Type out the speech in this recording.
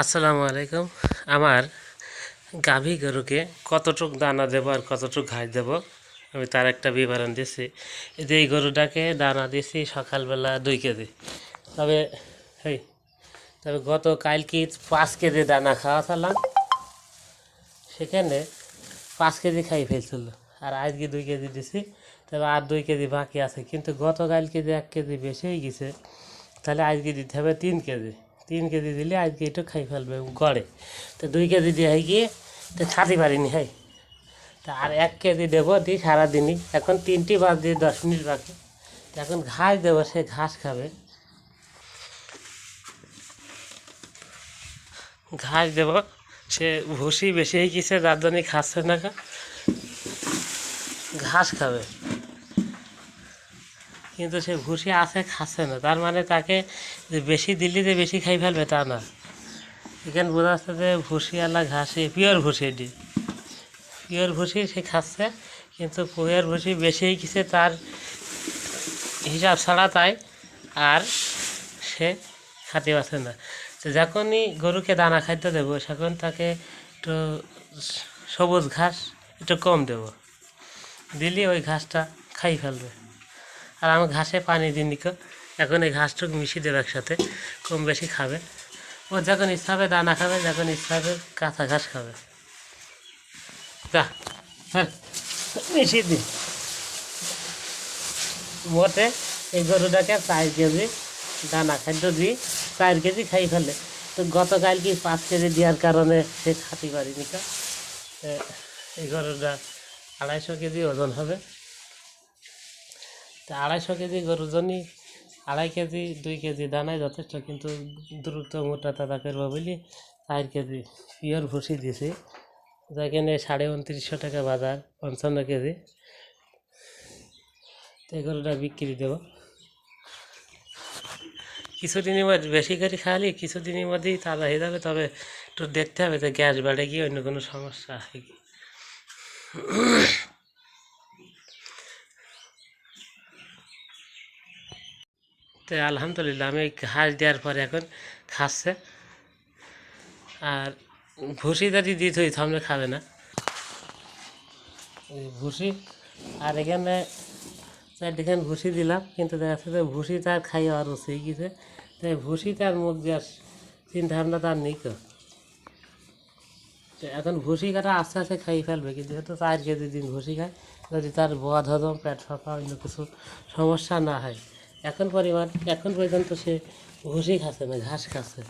আসসালামু আলাইকুম। আমার গাভী গরুকে কতটুক দানা দেবো আর কতটুক ঘাস দেবো আমি তার একটা বিবরণ দিচ্ছি। এই যে এই গরুটাকে দানা দিছি সকালবেলা 2 কেজি। তবে এই তবে গত কালকে 5 কেজি দানা খাওয়াছিলাম, সেখানে 5 কেজি খাই ফেলছিল। আর আজকে 2 কেজি দিছি, তবে আর 2 কেজি বাকি আছে। কিন্তু গতকালকে যে 1 কেজি বেশি হয়ে গেছে, তাহলে আজকে দিতে হবে 3 কেজি। 3 কেজি দিলে আজকে একটু খাই ফেলবে গড়ে। তো 2 কেজি দিয়ে গিয়ে তো খাতে পারিনি। হ্যাঁ, তা আর 1 কেজি দেবো, দিই সারাদিনই। এখন 3টি বাদ দিয়ে 10 মিনিট বাকি। এখন ঘাস দেবো, সে ঘাস খাবে। ঘাস দেবো, সে ভুসি বেশি হয়ে গেছে, যার জন্য খাচ্ছে না। ঘাস খাবে, কিন্তু সে ভুসি আছে, খাচ্ছে না। তার মানে তাকে যে বেশি দিল্লি যে বেশি খাই ফেলবে তা না। এখানে বোঝা যাচ্ছে যে ভুসিওয়ালা ঘাসে পিওর ভুসি, এটি পিওর ভুসি সে খাচ্ছে। কিন্তু পিওর ভুসি বেশি হয়ে গেছে তার হিসাব ছাড়া, তাই আর সে খাতে পারছে না। তো যখনই গরুকে দানা খাদ্য দেবো, তখন তাকে একটু সবুজ ঘাস একটু কম দেবো, দিলে ওই ঘাসটা খাই ফেলবে। আর আমি ঘাসে পানি দিই নিকো, এখন এই ঘাসটুকু মিশিয়ে দেবে একসাথে, কম বেশি খাবে। ও যখন ইচ্ছা হবে দানা খাবে, যখন ইচ্ছা হবে কাঁচা ঘাস খাবে। যা, হ্যাঁ, মিশিয়ে দিই। মোটে এই গরুটাকে 4 কেজি দানা খাদ্য দিই, 4 কেজি খাই ফেলে। তো গতকাল কি 5 কেজি দেওয়ার কারণে সে খাতে পারিনি। এই গরুটা 250 কেজি ওজন হবে। তা 250 কেজি গরুর জন্যই 2.5 কেজি 2 কেজি দানায় যথেষ্ট। কিন্তু দ্রুত মোটা তাজা করবো বলি 4 কেজি পিওর ভুসি দিয়েছি, যেখানে 2950 টাকা বাজার, 55 কেজি। তো এই গরুটা বিক্রি দেবো। কিছুদিনের মধ্যে বেশি করে খাওয়ালে কিছুদিনের মধ্যেই তাজা হয়ে যাবে। তবে একটু দেখতে হবে যে গ্যাস বেড়ে গিয়ে অন্য কোনো সমস্যা আছে কি। তো আলহামদুলিল্লাহ, আমি ঘাস দেওয়ার পরে এখন খাচ্ছে। আর ভুসি যদি দিতে হয় তাহলে খাবে না ভুসি। আর এখানে 4 ভুসি দিলাম, কিন্তু দেখা যাচ্ছে যে ভুসি তার খাই আর রসে গেছে। তাই ভুসি তার মুখ দেওয়ার চিন্তা ভাবনা তার নেই। তো এখন ভুসি কাটা আস্তে আস্তে খাই ফেলবে, কিন্তু যেহেতু 4 কেজি দিন ভুসি খায়, যদি তার বদ হজম, পেট ফাঁপা, অন্য কিছু সমস্যা না হয়। এখন পর্যন্ত সে ভুসি খাচ্ছে না, ঘাস খাচ্ছে।